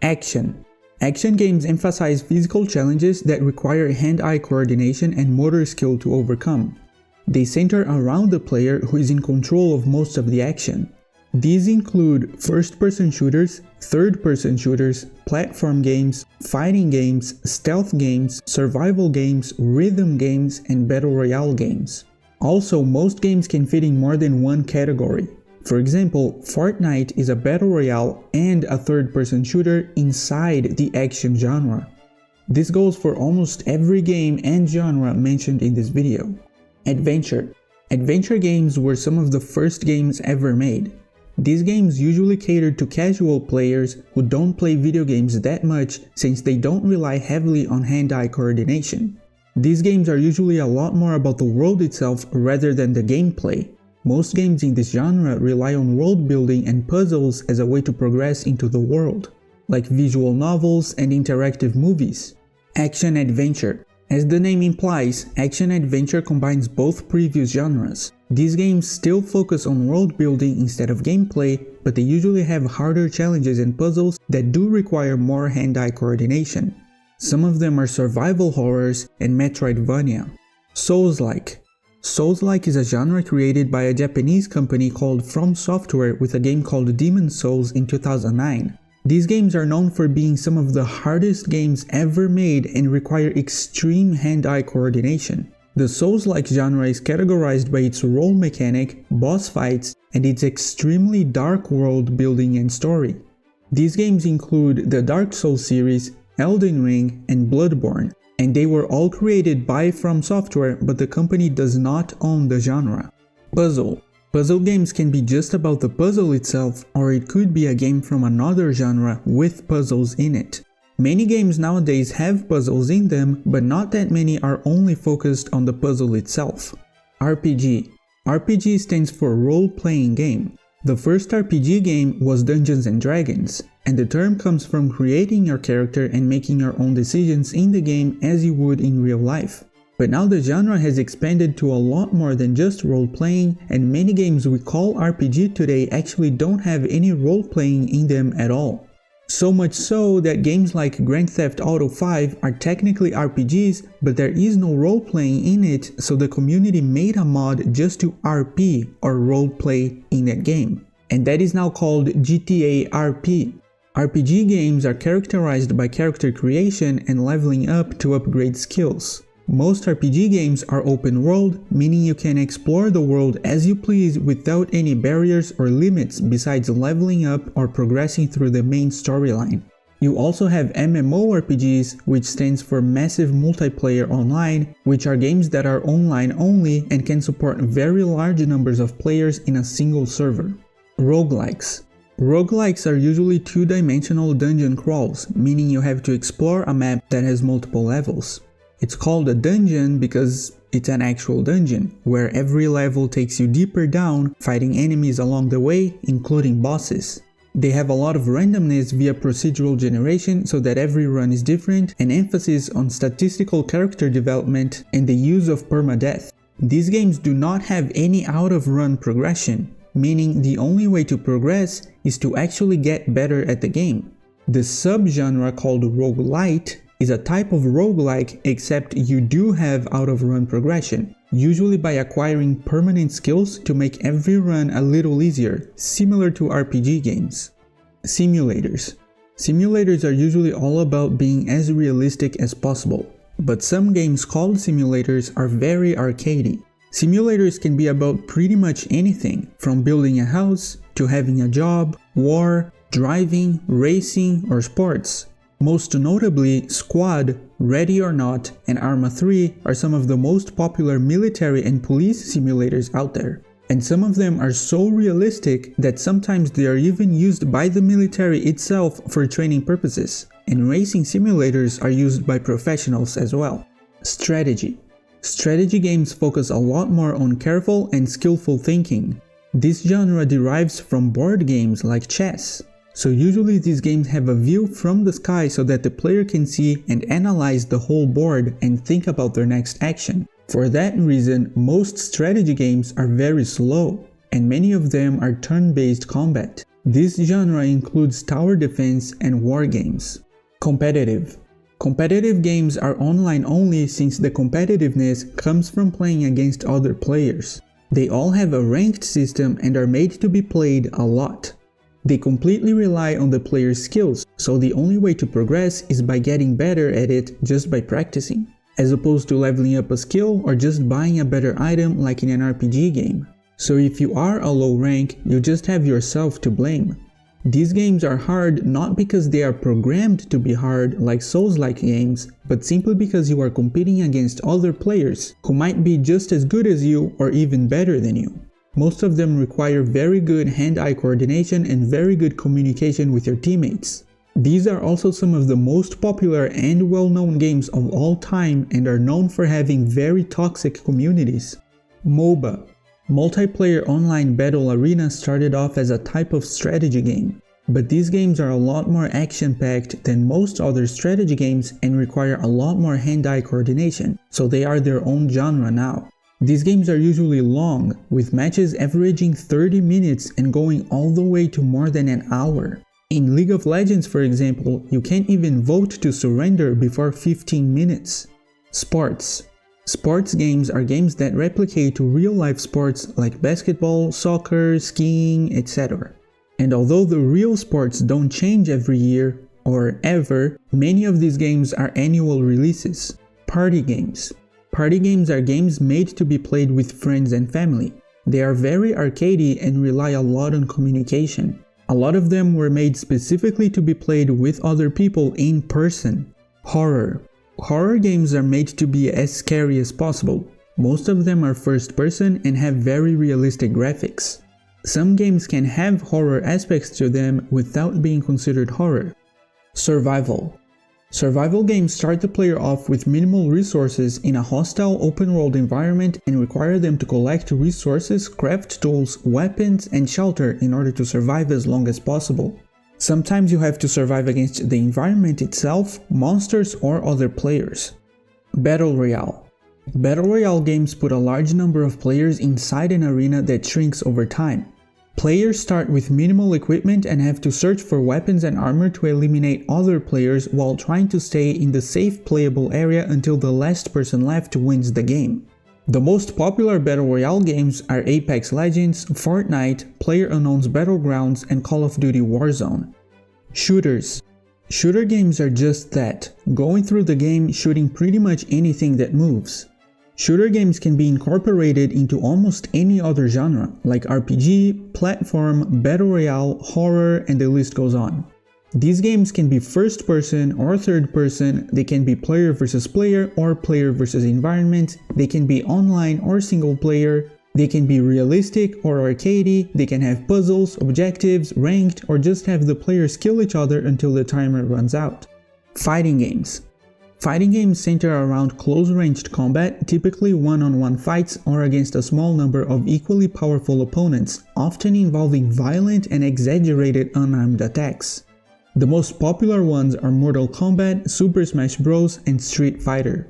Action. Action games emphasize physical challenges that require hand-eye coordination and motor skill to overcome. They center around the player who is in control of most of the action. These include first-person shooters, third-person shooters, platform games, fighting games, stealth games, survival games, rhythm games, and battle royale games. Also, most games can fit in more than one category. For example, Fortnite is a battle royale and a third-person shooter inside the action genre. This goes for almost every game and genre mentioned in this video. Adventure. Adventure games were some of the first games ever made. These games usually cater to casual players who don't play video games that much since they don't rely heavily on hand-eye coordination. These games are usually a lot more about the world itself rather than the gameplay. Most games in this genre rely on world building and puzzles as a way to progress into the world, like visual novels and interactive movies. Action-adventure. As the name implies, action-adventure combines both previous genres. These games still focus on world building instead of gameplay, but they usually have harder challenges and puzzles that do require more hand-eye coordination. Some of them are survival horrors and Metroidvania. Soulslike. Soulslike is a genre created by a Japanese company called From Software with a game called Demon's Souls in 2009. These games are known for being some of the hardest games ever made and require extreme hand-eye coordination. The Souls-like genre is categorized by its role mechanic, boss fights, and its extremely dark world building and story. These games include the Dark Souls series, Elden Ring, and Bloodborne, and they were all created by From Software, but the company does not own the genre. Puzzle. Puzzle games can be just about the puzzle itself, or it could be a game from another genre with puzzles in it. Many games nowadays have puzzles in them, but not that many are only focused on the puzzle itself. RPG. RPG stands for role-playing game. The first RPG game was Dungeons & Dragons, and the term comes from creating your character and making your own decisions in the game as you would in real life. But now the genre has expanded to a lot more than just role-playing, and many games we call RPG today actually don't have any role-playing in them at all. So much so that games like Grand Theft Auto 5 are technically RPGs, but there is no role-playing in it, so the community made a mod just to RP or role-play in that game. And that is now called GTA RP. RPG games are characterized by character creation and leveling up to upgrade skills. Most RPG games are open world, meaning you can explore the world as you please without any barriers or limits besides leveling up or progressing through the main storyline. You also have MMORPGs, which stands for Massive Multiplayer Online, which are games that are online only and can support very large numbers of players in a single server. Roguelikes. Roguelikes are usually two-dimensional dungeon crawls, meaning you have to explore a map that has multiple levels. It's called a dungeon because it's an actual dungeon, where every level takes you deeper down, fighting enemies along the way, including bosses. They have a lot of randomness via procedural generation so that every run is different, and emphasis on statistical character development and the use of permadeath. These games do not have any out-of-run progression, meaning the only way to progress is to actually get better at the game. The subgenre called roguelite is a type of roguelike, except you do have out-of-run progression, usually by acquiring permanent skills to make every run a little easier, similar to RPG games. Simulators. Simulators are usually all about being as realistic as possible, but some games called simulators are very arcadey. Simulators can be about pretty much anything, from building a house to having a job, war, driving, racing, or sports. Most notably, Squad, Ready or Not, and Arma 3 are some of the most popular military and police simulators out there. And some of them are so realistic that sometimes they are even used by the military itself for training purposes. And racing simulators are used by professionals as well. Strategy. Strategy games focus a lot more on careful and skillful thinking. This genre derives from board games like chess. So usually these games have a view from the sky so that the player can see and analyze the whole board and think about their next action. For that reason, most strategy games are very slow, and many of them are turn-based combat. This genre includes tower defense and war games. Competitive. Competitive games are online only since the competitiveness comes from playing against other players. They all have a ranked system and are made to be played a lot. They completely rely on the player's skills, so the only way to progress is by getting better at it just by practicing, as opposed to leveling up a skill or just buying a better item like in an RPG game. So if you are a low rank, you just have yourself to blame. These games are hard not because they are programmed to be hard like Soulslike games, but simply because you are competing against other players who might be just as good as you or even better than you. Most of them require very good hand-eye coordination and very good communication with your teammates. These are also some of the most popular and well-known games of all time and are known for having very toxic communities. MOBA. Multiplayer Online Battle Arena started off as a type of strategy game, but these games are a lot more action-packed than most other strategy games and require a lot more hand-eye coordination, so they are their own genre now. These games are usually long, with matches averaging 30 minutes and going all the way to more than an hour. In League of Legends, for example, you can't even vote to surrender before 15 minutes. Sports. Sports games are games that replicate real-life sports like basketball, soccer, skiing, etc. And although the real sports don't change every year, or ever, many of these games are annual releases. Party games. Party games are games made to be played with friends and family. They are very arcadey and rely a lot on communication. A lot of them were made specifically to be played with other people in person. Horror. Horror games are made to be as scary as possible. Most of them are first person and have very realistic graphics. Some games can have horror aspects to them without being considered horror. Survival. Survival games start the player off with minimal resources in a hostile open-world environment and require them to collect resources, craft tools, weapons, and shelter in order to survive as long as possible. Sometimes you have to survive against the environment itself, monsters, or other players. Battle Royale. Battle Royale games put a large number of players inside an arena that shrinks over time. Players start with minimal equipment and have to search for weapons and armor to eliminate other players while trying to stay in the safe playable area until the last person left wins the game. The most popular Battle Royale games are Apex Legends, Fortnite, PlayerUnknown's Battlegrounds, and Call of Duty Warzone. Shooters. Shooter games are just that, going through the game shooting pretty much anything that moves. Shooter games can be incorporated into almost any other genre, like RPG, platform, Battle Royale, horror, and the list goes on. These games can be first person or third person, they can be player versus player or player versus environment, they can be online or single player, they can be realistic or arcadey, they can have puzzles, objectives, ranked, or just have the players kill each other until the timer runs out. Fighting games. Fighting games center around close-ranged combat, typically one-on-one fights or against a small number of equally powerful opponents, often involving violent and exaggerated unarmed attacks. The most popular ones are Mortal Kombat, Super Smash Bros, and Street Fighter.